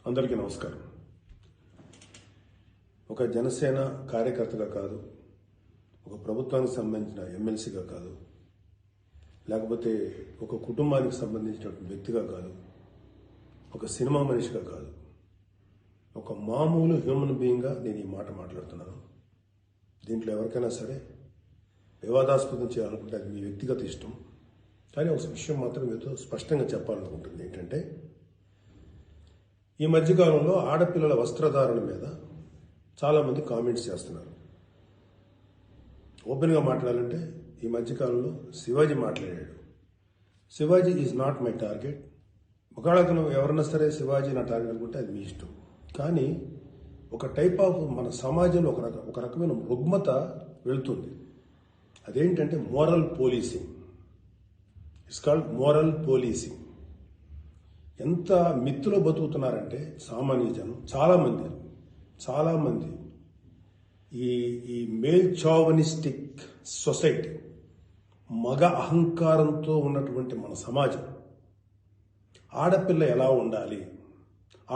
అందరికీ నమస్కారం. ఒక జనసేన కార్యకర్తగా కాదు, ఒక ప్రభుత్వానికి సంబంధించిన ఎమ్మెల్సీగా కాదు, లేకపోతే ఒక కుటుంబానికి సంబంధించిన వ్యక్తిగా కాదు, ఒక సినిమా మనిషిగా కాదు, ఒక మామూలు హ్యూమన్ బీయింగ్గా నేను ఈ మాట మాట్లాడుతున్నాను. దీంట్లో ఎవరికైనా సరే వివాదాస్పదం చేయాలనుకుంటే అది మీ వ్యక్తిగత ఇష్టం. కానీ ఒక విషయం మాత్రం మీతో స్పష్టంగా చెప్పాలనుకుంటుంది ఏంటంటే, ఈ మధ్యకాలంలో ఆడపిల్లల వస్త్రధారణ మీద చాలామంది కామెంట్స్ చేస్తున్నారు. ఓపెన్గా మాట్లాడాలంటే ఈ మధ్యకాలంలో శివాజీ మాట్లాడాడు. Shivaji is not my target. ఒకవేళ ఎవరన్నా సరే శివాజీ నా టార్గెట్ అనుకుంటే అది మీ ఇష్టం. కానీ ఒక టైప్ ఆఫ్ మన సమాజంలో ఒక రకమైన రుగ్మత వెళుతుంది. అదేంటంటే moral policing. It's called moral policing. ఎంత మిత్తులో బతుకుతున్నారంటే సామాన్య జనం చాలామంది ఈ మేల్ చావనిస్టిక్ సొసైటీ, మగ అహంకారంతో ఉన్నటువంటి మన సమాజం, ఆడపిల్ల ఎలా ఉండాలి,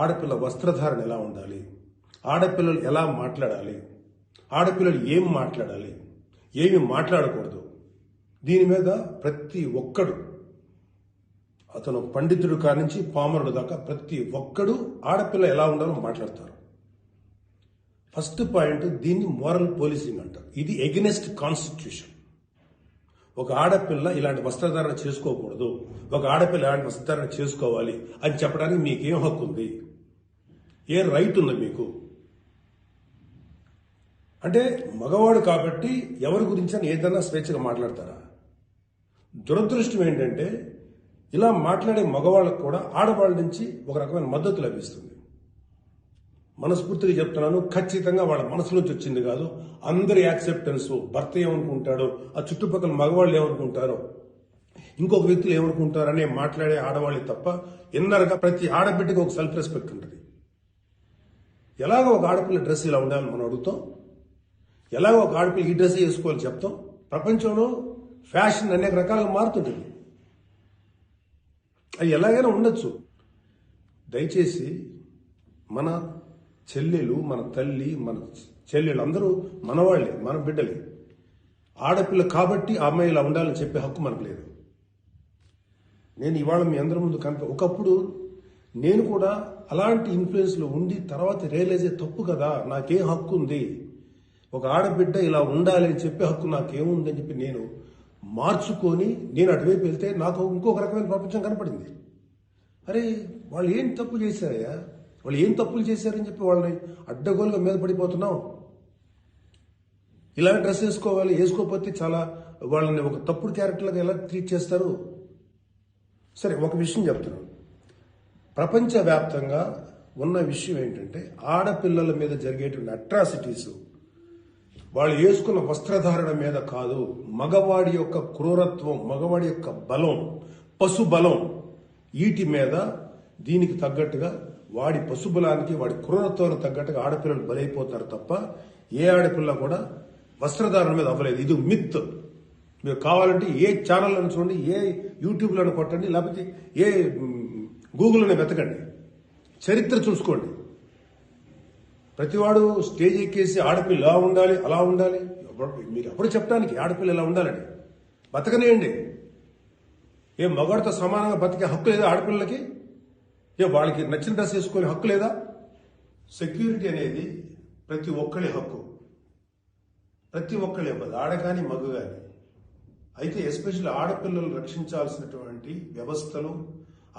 ఆడపిల్ల వస్త్రధారణ ఎలా ఉండాలి, ఆడపిల్లలు ఎలా మాట్లాడాలి, ఆడపిల్లలు ఏం మాట్లాడాలి, ఏమి మాట్లాడకూడదు, దీని మీద ప్రతి ఒక్కడు, అతను పండితుడు కానించి పామరుడు దాకా ప్రతి ఒక్కడు ఆడపిల్ల ఎలా ఉండాలో మాట్లాడతారు. ఫస్ట్ పాయింట్, దీన్ని మోరల్ పోలీసింగ్ అంటారు. ఇది ఎగెనెస్ట్ కాన్స్టిట్యూషన్. ఒక ఆడపిల్ల ఇలాంటి వస్త్రధారణ చేసుకోకూడదు, ఒక ఆడపిల్ల ఇలాంటి వస్త్రధారణ చేసుకోవాలి అని చెప్పడానికి మీకేం హక్కు ఉంది? ఏ రైట్ ఉంది మీకు? అంటే మగవాడు కాబట్టి ఎవరి గురించి ఏదైనా స్వేచ్ఛగా మాట్లాడతారా? దురదృష్టం ఏంటంటే ఇలా మాట్లాడే మగవాళ్ళకు కూడా ఆడవాళ్ళ నుంచి ఒక రకమైన మద్దతు లభిస్తుంది. మనస్ఫూర్తిగా చెప్తున్నాను, ఖచ్చితంగా వాళ్ళ మనసు నుంచి వచ్చింది కాదు. అందరి యాక్సెప్టెన్స్, భర్త ఏమనుకుంటాడో, ఆ చుట్టుపక్కల మగవాళ్ళు ఏమనుకుంటారో, ఇంకొక వ్యక్తులు ఏమనుకుంటారనే మాట్లాడే ఆడవాళ్ళే తప్ప ఇన్నర్గా ప్రతి ఆడబిడ్డకి ఒక సెల్ఫ్ రెస్పెక్ట్ ఉంటుంది. ఎలాగో ఒక ఆడపిల్ల డ్రెస్ ఇలా ఉండాలని మనం అడుగుతాం, ఎలాగో ఒక ఆడపిల్ల ఈ డ్రెస్ వేసుకోవాలని చెప్తాం. ప్రపంచంలో ఫ్యాషన్ అనేక రకాలుగా మారుతుంటుంది. అది ఎలాగైనా ఉండొచ్చు. దయచేసి మన చెల్లెలు, మన తల్లి, మన చెల్లెలు అందరూ మనవాళ్లే, మన బిడ్డలే. ఆడపిల్ల కాబట్టి ఆ అమ్మాయి ఇలా ఉండాలని చెప్పే హక్కు మనకు లేదు. నేను ఇవాళ మీ అందరి ముందు ఒకప్పుడు నేను కూడా అలాంటి ఇన్ఫ్లుయెన్స్లో ఉండి తర్వాత రియలైజ్ తప్పు కదా, నాకేం హక్కు ఉంది, ఒక ఆడబిడ్డ ఇలా ఉండాలి అని చెప్పే హక్కు నాకేముందని చెప్పి నేను మార్చుకొని నేను అటువైపు వెళ్తే నాకు ఇంకొక రకమైన ప్రపంచం కనపడింది. అరే వాళ్ళు ఏం తప్పు చేశారయ్యా, వాళ్ళు ఏం తప్పులు చేశారని చెప్పి వాళ్ళని అడ్డగోలుగా మీద పడిపోతున్నాం. ఇలా డ్రెస్ వేసుకోవాలి, వేసుకోకపోతే చాలా వాళ్ళని ఒక తప్పుడు క్యారెక్టర్లుగా ఎలా ట్రీట్ చేస్తారు? సరే, ఒక విషయం చెప్తున్నాను. ప్రపంచవ్యాప్తంగా ఉన్న విషయం ఏంటంటే, ఆడపిల్లల మీద జరిగేటువంటి అట్రాసిటీస్ వాళ్ళు వేసుకున్న వస్త్రధారణ మీద కాదు, మగవాడి యొక్క క్రూరత్వం, మగవాడి యొక్క బలం, పశు బలం, వీటి మీద దీనికి తగ్గట్టుగా వాడి పశుబలానికి, వాడి క్రూరత్వానికి తగ్గట్టుగా ఆడపిల్లలు బలైపోతారు తప్ప ఏ ఆడపిల్ల కూడా వస్త్రధారణ మీద అవ్వలేదు. ఇది మిత్. మీరు కావాలంటే ఏ ఛానల్లను చూడండి, ఏ యూట్యూబ్లను కొట్టండి, లేకపోతే ఏ గూగుల్లోనే వెతకండి, చరిత్ర చూసుకోండి. ప్రతివాడు స్టేజ్ ఎక్కేసి ఆడపిల్ల ఇలా ఉండాలి, అలా ఉండాలి, మీరు ఎప్పుడు చెప్పడానికి ఆడపిల్ల ఇలా ఉండాలని బతకనేయండి. ఏ మగవాడితో సమానంగా బతికే హక్కు లేదా ఆడపిల్లలకి? ఏ వాళ్ళకి నచ్చిన డ్రెస్ వేసుకునే హక్కు లేదా? సెక్యూరిటీ అనేది ప్రతి ఒక్కరి హక్కు, ప్రతి ఒక్కరి ఇవ్వదు, ఆడ కానీ మగ కానీ. అయితే ఎస్పెషల్లీ ఆడపిల్లలు రక్షించాల్సినటువంటి వ్యవస్థలు,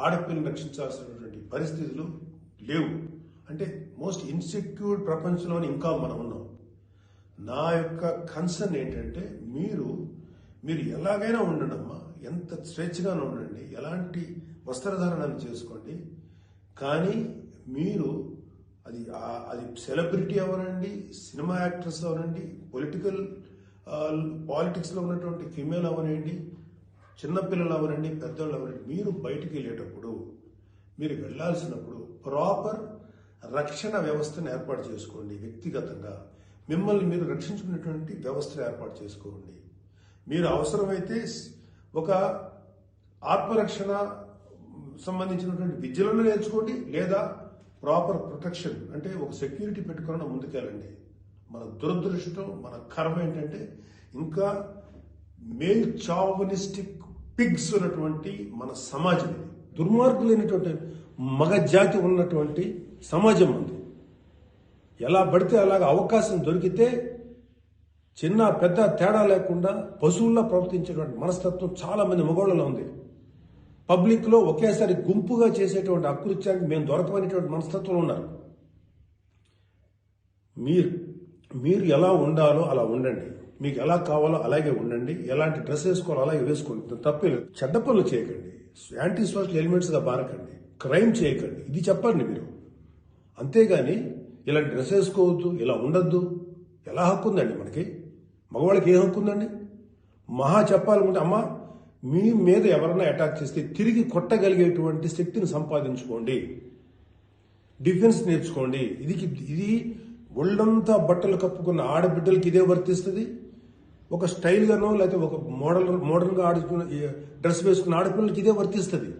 ఆడపిల్లలు రక్షించాల్సినటువంటి పరిస్థితులు లేవు. అంటే మోస్ట్ ఇన్సెక్యూర్డ్ ప్రపంచంలోని ఇంకా మనం ఉన్నాం. నా యొక్క కన్సర్న్ ఏంటంటే, మీరు ఎలాగైనా ఉండండి అమ్మా, ఎంత స్వేచ్ఛగానే ఉండండి, ఎలాంటి వస్త్రధారణలు చేసుకోండి. కానీ మీరు అది సెలబ్రిటీ అవనండి, సినిమా యాక్ట్రెస్ అవనండి, పాలిటిక్స్లో ఉన్నటువంటి ఫిమేల్ అవనండి, చిన్నపిల్లలు అవనండి, పెద్దవాళ్ళు అవనండి, మీరు బయటికి వెళ్ళేటప్పుడు, మీరు వెళ్లాల్సినప్పుడు ప్రాపర్ రక్షణ వ్యవస్థను ఏర్పాటు చేసుకోండి. వ్యక్తిగతంగా మిమ్మల్ని మీరు రక్షించుకునేటువంటి వ్యవస్థను ఏర్పాటు చేసుకోండి. మీరు అవసరమైతే ఒక ఆత్మరక్షణ సంబంధించినటువంటి విద్యలను నేర్చుకోండి, లేదా ప్రాపర్ ప్రొటెక్షన్ అంటే ఒక సెక్యూరిటీ పెట్టుకుని ముందుకెళ్ళండి. మన దురదృష్టం, మన కర్మ ఏంటంటే ఇంకా మేల్ చావనిస్టిక్ పిగ్స్ ఉన్నటువంటి మన సమాజం ఇది. దుర్మార్గులైనటువంటి మగ జాతి ఉన్నటువంటి సమాజం ఉంది. ఎలా పడితే అలాగ అవకాశం దొరికితే చిన్న పెద్ద తేడా లేకుండా పశువుల్లా ప్రవర్తించేటువంటి మనస్తత్వం చాలా మంది మగవాళ్ళలో ఉంది. పబ్లిక్ లో ఒకేసారి గుంపుగా చేసేటువంటి అకృత్యానికి మేము దొరకమనేటువంటి మనస్తత్వం ఉన్నారు. మీరు ఎలా ఉండాలో అలా ఉండండి, మీకు ఎలా కావాలో అలాగే ఉండండి, ఎలాంటి డ్రెస్ వేసుకోవాలో అలాగే వేసుకోండి, తప్పలేదు. చెడ్డ పనులు చేయకండి, యాంటీ సోషల్ ఎలిమెంట్స్ గా మారకండి, క్రైమ్ చేయకండి, ఇది చెప్పండి మీరు. అంతేగాని ఇలాంటి డ్రెస్ వేసుకోవద్దు, ఇలా ఉండొద్దు, ఎలా హక్కు ఉందండి మనకి? మగవాళ్ళకి ఏ హక్కు ఉందండి? మహా చెప్పాలనుకుంటే అమ్మా మీ మీద ఎవరైనా అటాక్ చేస్తే తిరిగి కొట్టగలిగేటువంటి శక్తిని సంపాదించుకోండి, డిఫెన్స్ నేర్చుకోండి. ఇది ఒళ్ళంతా బట్టలు కప్పుకున్న ఆడబిడ్డలకి ఇదే వర్తిస్తుంది. ఒక స్టైల్ గానో లేకపోతే ఒక మోడర్న్ గా ఆడుకున్న డ్రెస్ వేసుకున్న ఆడపిల్లలకి ఇదే వర్తిస్తుంది.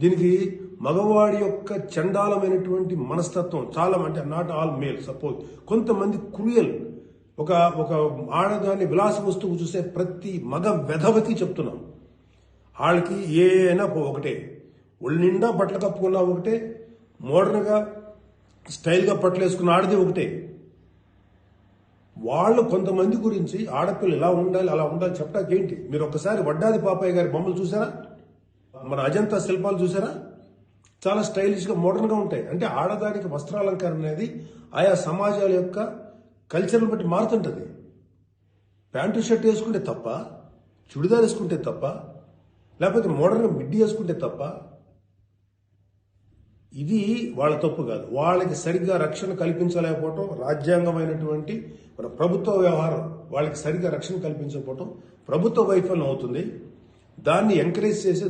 దీనికి మగవాడి యొక్క చండాలమైనటువంటి మనస్తత్వం చాలా, అంటే నాట్ ఆల్ మేల్, సపోజ్ కొంతమంది క్రూయల్, ఒక ఆడదాన్ని విలాస వస్తువు చూసే ప్రతి మగ వెధవకి చెప్తున్నాం, వాళ్ళకి ఏ అయినా ఒకటే, ఒళ్ళు నిండా బట్టలు కప్పుకున్నా ఒకటే, మోడర్న్ గా స్టైల్ గా బట్టలు వేసుకున్న ఆడది ఒకటే. వాళ్ళు కొంతమంది గురించి ఆడపిల్ల ఇలా ఉండాలి అలా ఉండాలి చెప్పడానికి ఏంటి? మీరు ఒక్కసారి వడ్డాది పాపయ్య గారి బొమ్మలు చూసారా? మన అజంతా శిల్పాలు చూసారా? చాలా స్టైలిష్ గా మోడర్న్ గా ఉంటాయి. అంటే ఆడదానికి వస్త్రాలంకరణ అనేది ఆయా సమాజాల యొక్క కల్చర్ని బట్టి మారుతుంటది. ప్యాంటు షర్ట్ వేసుకుంటే తప్ప, చుడిదార్ వేసుకుంటే తప్ప, లేకపోతే మోడర్న్ మిడ్డీ వేసుకుంటే తప్ప, ఇది వాళ్ళ తప్పు కాదు. వాళ్ళకి సరిగ్గా రక్షణ కల్పించలేకపోవటం, రాజ్యాంగమైనటువంటి మన ప్రభుత్వ వ్యవహారం వాళ్ళకి సరిగ్గా రక్షణ కల్పించకపోవటం ప్రభుత్వ వైఫల్యం అవుతుంది. దాన్ని ఎంకరేజ్ చేసి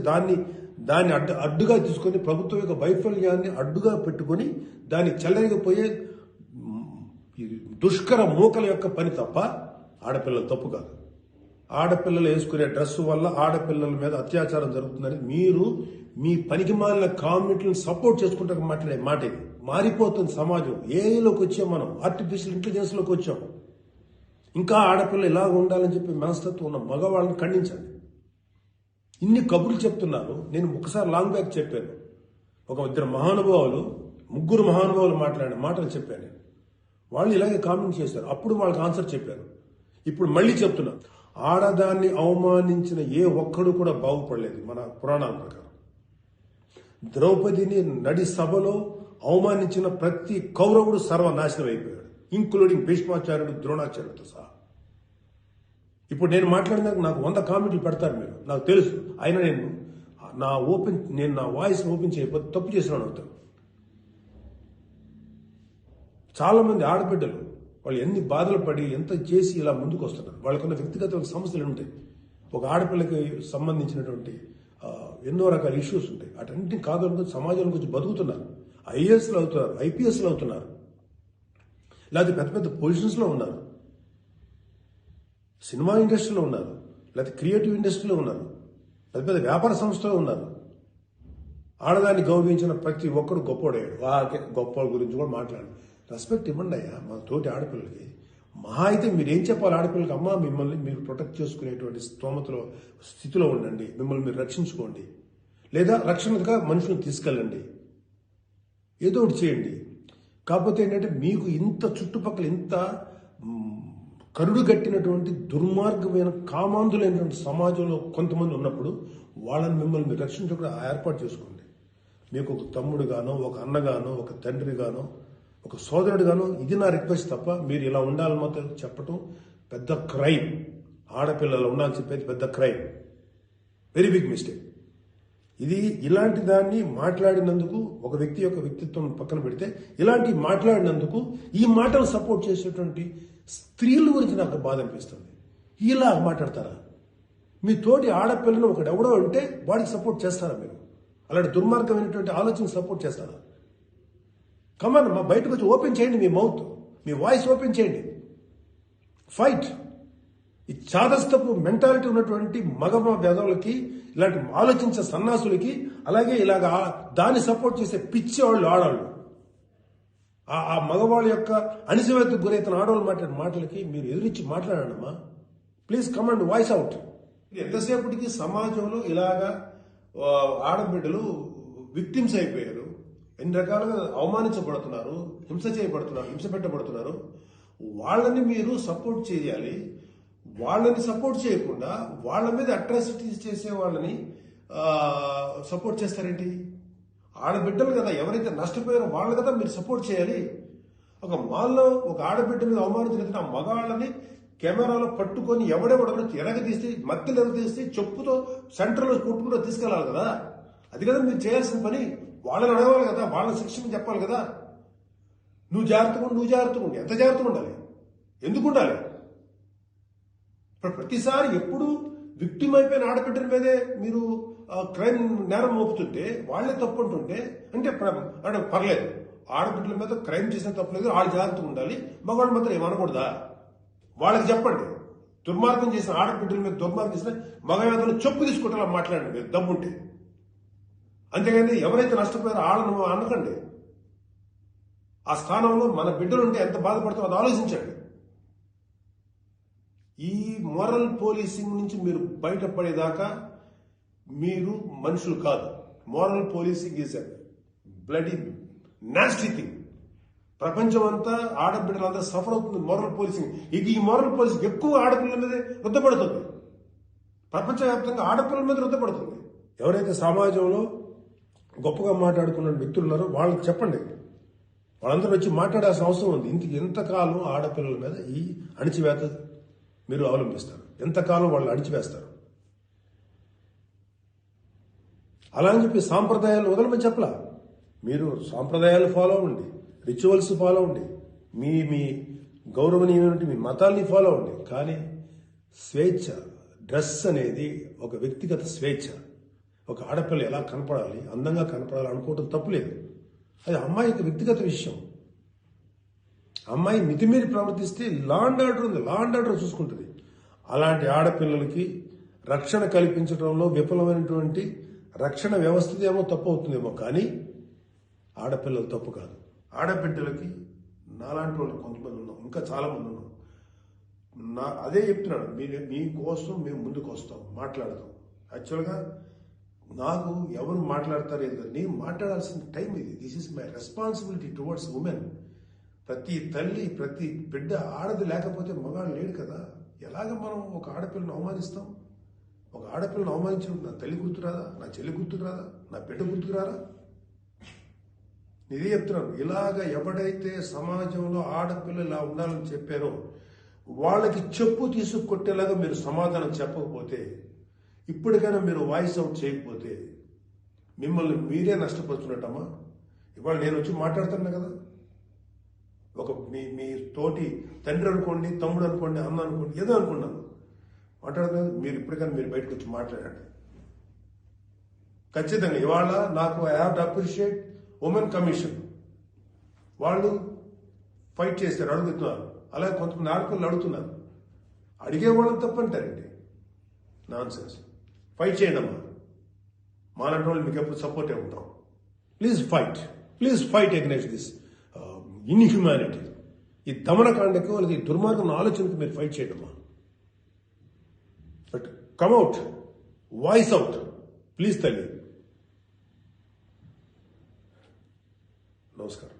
దాన్ని అడ్డుగా తీసుకొని ప్రభుత్వం యొక్క వైఫల్యాన్ని అడ్డుగా పెట్టుకొని దాన్ని చెల్లరిగిపోయే దుష్కర మూకల యొక్క పని తప్ప ఆడపిల్లల తప్పు కాదు. ఆడపిల్లలు వేసుకునే డ్రెస్సు వల్ల ఆడపిల్లల మీద అత్యాచారం జరుగుతుందని మీరు మీ పనికి మాలిన కామెంట్లను సపోర్ట్ చేసుకుంటే మాట్లాడే మాట ఇది. మారిపోతుంది సమాజం. ఏఐలోకి వచ్చాం మనం, ఆర్టిఫిషియల్ ఇంటెలిజెన్స్ లోకి వచ్చాం. ఇంకా ఆడపిల్లలు ఇలా ఉండాలని చెప్పి మనస్తత్వం ఉన్న మగవాళ్ళని ఖండించండి. ఇన్ని కబుర్లు చెప్తున్నారు. నేను ఒకసారి లాంగ్ బ్యాక్ చెప్పాను, ముగ్గురు మహానుభావులు మాట్లాడిన మాటలు చెప్పాను. వాళ్ళు ఇలాగే కామెంట్ చేశారు. అప్పుడు వాళ్ళకి ఆన్సర్ చెప్పాను. ఇప్పుడు మళ్ళీ చెప్తున్నా, ఆడదాన్ని అవమానించిన ఏ ఒక్కడు కూడా బాగుపడలేదు మన పురాణాల ప్రకారం. ద్రౌపదిని నడి సభలో అవమానించిన ప్రతి కౌరవుడు సర్వనాశనం అయిపోయాడు, ఇంక్లూడింగ్ భీష్మాచార్యుడు, ద్రోణాచార్యుడితో సహా. ఇప్పుడు నేను మాట్లాడినాక నాకు 100 కామెంట్లు పెడతారు మీరు, నాకు తెలుసు. అయినా నేను నా వాయిస్ ఓపెన్ చేయకపోతే తప్పు చేసినాను అవుతాను. చాలా మంది ఆడబిడ్డలు వాళ్ళు ఎన్ని బాధలు పడి ఎంత చేసి ఇలా ముందుకు వస్తున్నారు. వాళ్ళకున్న వ్యక్తిగత సమస్యలు ఉంటాయి. ఒక ఆడపిల్లకి సంబంధించినటువంటి ఎన్నో రకాల ఇష్యూస్ ఉంటాయి. అటన్నింటినీ కాదనుకుని సమాజంలో కొంచెం బతుకుతున్నారు. ఐఏఎస్లు అవుతున్నారు, ఐపీఎస్లు అవుతున్నారు, లేకపోతే పెద్ద పెద్ద పొజిషన్స్లో ఉన్నారు, సినిమా ఇండస్ట్రీలో ఉన్నారు, లేకపోతే క్రియేటివ్ ఇండస్ట్రీలో ఉన్నారు, పెద్ద పెద్ద వ్యాపార సంస్థలో ఉన్నారు. ఆడదాన్ని గౌరవించిన ప్రతి ఒక్కడు గొప్పోడయ్యాడు. గొప్ప గురించి కూడా మాట్లాడు. రెస్పెక్ట్ ఇవ్వండి అయ్యా మా తోటి ఆడపిల్లలకి. మహా అయితే మీరేం చెప్పాలి ఆడపిల్లలకి? అమ్మా మిమ్మల్ని మీరు ప్రొటెక్ట్ చేసుకునేటువంటి స్థితిలో ఉండండి, మిమ్మల్ని మీరు రక్షించుకోండి, లేదా రక్షణగా మనుషులను తీసుకెళ్ళండి, ఏదో ఒకటి చేయండి. కాకపోతే ఏంటంటే మీకు ఇంత చుట్టుపక్కల ఇంత కరుడు గట్టినటువంటి దుర్మార్గమైన కామాంధులైనటువంటి సమాజంలో కొంతమంది ఉన్నప్పుడు వాళ్ళని మిమ్మల్ని మీరు రక్షించుకుని ఏర్పాటు చేసుకోండి. మీకు ఒక తమ్ముడు గానో, ఒక అన్నగానో, ఒక తండ్రి గానో, ఒక సోదరుడు గానో, ఇది నా రిక్వెస్ట్ తప్ప మీరు ఇలా ఉండాలని మాత్రం చెప్పటం పెద్ద క్రైమ్. ఆడపిల్లలు ఉండాలని చెప్పేది పెద్ద క్రైమ్, వెరీ బిగ్ మిస్టేక్. ఇది ఇలాంటి దాన్ని మాట్లాడినందుకు ఒక వ్యక్తి యొక్క వ్యక్తిత్వం పక్కన పెడితే ఇలాంటి మాట్లాడినందుకు ఈ మాటలు సపోర్ట్ చేసేటువంటి స్త్రీల గురించి నాకు బాధ అనిపిస్తుంది. ఇలా మాట్లాడతారా? మీ తోటి ఆడపిల్లను ఒకడెవడో అంటే వాడికి సపోర్ట్ చేస్తారా మీరు? అలాంటి దుర్మార్గమైనటువంటి ఆలోచన సపోర్ట్ చేస్తారా? కమాన్ మా బయటకు వచ్చి ఓపెన్ చేయండి, మీ మౌత్, మీ వాయిస్ ఓపెన్ చేయండి, ఫైట్. ఈ చాదస్తపు మెంటాలిటీ ఉన్నటువంటి మగ వేదవులకి ఇలాంటి ఆలోచించే సన్నాసులకి, అలాగే ఇలాగ దాన్ని సపోర్ట్ చేసే పిచ్చి వాళ్ళు ఆడవాళ్ళు, ఆ మగవాళ్ళ యొక్క అణిచివేతకు గురైతున్న ఆడవాళ్ళు మాట్లాడే మాటలకి మీరు ఎదురించి మాట్లాడమ్మా. Please come and voice out. ఎంతసేపటికి సమాజంలో ఇలాగా ఆడబిడ్డలు విక్టిమ్స్ అయిపోయారు, ఎన్ని రకాలుగా అవమానించబడుతున్నారు, హింస చేయబడుతున్నారు, హింస పెట్టబడుతున్నారు. వాళ్ళని మీరు సపోర్ట్ చేయాలి. వాళ్ళని సపోర్ట్ చేయకుండా వాళ్ళ మీద అట్రాసిటీస్ చేసే వాళ్ళని సపోర్ట్ చేస్తారేంటి? ఆడబిడ్డలు కదా, ఎవరైతే నష్టపోయారో వాళ్ళు కదా మీరు సపోర్ట్ చేయాలి. ఒక మాల్లో ఒక ఆడబిడ్డ మీద అవమానించిన ఆ మగాళ్ళని కెమెరాలో పట్టుకొని ఎవడెవడో ఎరగదీసి, మత్తెలు ఎరగదీసి చెప్పుతో సెంటర్లో కొట్టుకుంటూ తీసుకెళ్లాలి కదా. అది కదా మీరు చేయాల్సిన పని. వాళ్ళని అడగాలి కదా, వాళ్ళని శిక్షణ చెప్పాలి కదా. నువ్వు జాగ్రత్తగా ఉండు. ఎంత జాగ్రత్తగా ఉండాలి? ఎందుకు ఉండాలి? ప్రతిసారి ఎప్పుడు విక్టిమ్ అయిపోయిన ఆడబిడ్డల మీదే మీరు క్రైమ్ నేరం మోపుతుంటే, వాళ్లే తప్పు అంటుంటే అంటే పర్లేదు, ఆడబిడ్డల మీద క్రైమ్ చేసిన తప్పులేదు, వాళ్ళు జాగ్రత్తగా ఉండాలి, మగవాళ్ళ మాత్రం ఏమనకూడదా? వాళ్ళకి చెప్పండి. దుర్మార్గం చేసిన ఆడబిడ్డల మీద దుర్మార్గం చేసిన మగవేదలు చెప్పు తీసుకుంటా మాట్లాడండి మీరు దమ్ముంటే. అంతేగాని ఎవరైతే నష్టపోయారో వాళ్ళను అనకండి. ఆ స్థానంలో మన బిడ్డలుంటే ఎంత బాధపడతారో అది ఆలోచించండి. ఈ మోరల్ పోలీసింగ్ నుంచి మీరు బయటపడేదాకా మీరు మనుషులు కాదు. Moral policing is a bloody nasty thing. ప్రపంచం అంతా ఆడబిడ్డలంతా సఫర్ అవుతుంది మోరల్ పోలీసింగ్. ఈ మోరల్ పోలీసింగ్ ఎక్కువ ఆడపిల్లల మీద రుద్దపడుతుంది. ప్రపంచవ్యాప్తంగా ఆడపిల్లల మీద రుద్దపడుతుంది. ఎవరైతే సమాజంలో గొప్పగా మాట్లాడుకున్న వ్యక్తులు ఉన్నారో వాళ్ళకి చెప్పండి. వాళ్ళందరూ వచ్చి మాట్లాడాల్సిన అవసరం ఉంది. ఎంతకాలం ఆడపిల్లల మీద ఈ అణిచివేత మీరు అవలంబిస్తారు? ఎంతకాలం వాళ్ళు అణిచివేస్తారు? అలా అని చెప్పి సాంప్రదాయాలు వదలమని చెప్పలా. మీరు సాంప్రదాయాలు ఫాలో అవ్వండి, రిచువల్స్ ఫాలో అవ్వండి, మీ గౌరవనీయమైన మీ మతాల్ని ఫాలో అవ్వండి. కానీ స్వేచ్ఛ, డ్రెస్ అనేది ఒక వ్యక్తిగత స్వేచ్ఛ. ఒక ఆడపిల్ల ఎలా కనపడాలి, అందంగా కనపడాలి అనుకోవటం తప్పులేదు. అది అమ్మాయి యొక్క వ్యక్తిగత విషయం. అమ్మాయి మితిమీరి ప్రవర్తిస్తే లా అండ్ ఆర్డర్ ఉంది, లా అండ్ ఆర్డర్ చూసుకుంటుంది. అలాంటి ఆడపిల్లలకి రక్షణ కల్పించడంలో విఫలమైనటువంటి రక్షణ వ్యవస్థ ఏమో తప్పు అవుతుందేమో, కానీ ఆడపిల్లలు తప్పు కాదు. ఆడబిడ్డలకి నాలాంటి వాళ్ళు కొంతమంది ఉన్నాం, ఇంకా చాలా మంది ఉన్నాం. అదే చెప్తున్నాడు, మీకోసం మేము ముందుకు వస్తాం, మాట్లాడతాం. యాక్చువల్గా నాకు ఎవరు మాట్లాడతారు ఏదో, నేను మాట్లాడాల్సిన టైం ఇది. This is my responsibility towards women. ప్రతి తల్లి, ప్రతి బిడ్డ ఆడది లేకపోతే మగాడు లేడు కదా. ఎలాగ మనం ఒక ఆడపిల్లను అవమానిస్తాం? ఒక ఆడపిల్లను అవమానించినప్పుడు నా తల్లి గుర్తురాదా, నా చెల్లి గుర్తురాదా, నా బిడ్డ గుర్తురారా? ఇదే చెప్తున్నాను. ఇలాగ ఎవడైతే సమాజంలో ఆడపిల్లలు ఇలా ఉండాలని చెప్పారో వాళ్ళకి చెప్పు తీసుకొట్టేలాగా మీరు సమాధానం చెప్పకపోతే, ఇప్పటికైనా మీరు వాయిస్ అవుట్ చేయకపోతే మిమ్మల్ని మీరే నష్టపరుచున్నట్టమ్మా. ఇవాళ నేను వచ్చి మాట్లాడుతున్నా కదా, ఒక మీ తోటి తండ్రి అనుకోండి, తమ్ముడు అనుకోండి, అన్న అనుకోండి, ఏదో అనుకున్నాను మాట్లాడుతున్నా. మీరు ఇప్పటికైనా మీరు బయటకు వచ్చి మాట్లాడండి. ఖచ్చితంగా ఇవాళ నాకు I have to appreciate women commission. వాళ్ళు ఫైట్ చేస్తారు, అడుగుతున్నారు. అలాగే కొంతమంది ఆడపిల్లలు అడుగుతున్నారు. అడిగే వాళ్ళని తప్పంటారండి, నాన్ సెన్స్. ఫైట్ చేయండి అమ్మా, మాలాంటి వాళ్ళు మీకు ఎప్పుడు సపోర్టే ఉంటాం. Please fight against this inhumanity. ఈ దమనకాండకు లేదా ఈ దుర్మార్గం ఆలోచనకు మీరు ఫైట్ చేయండి అమ్మా. But come out, voice out please తల్లి. నమస్కారం.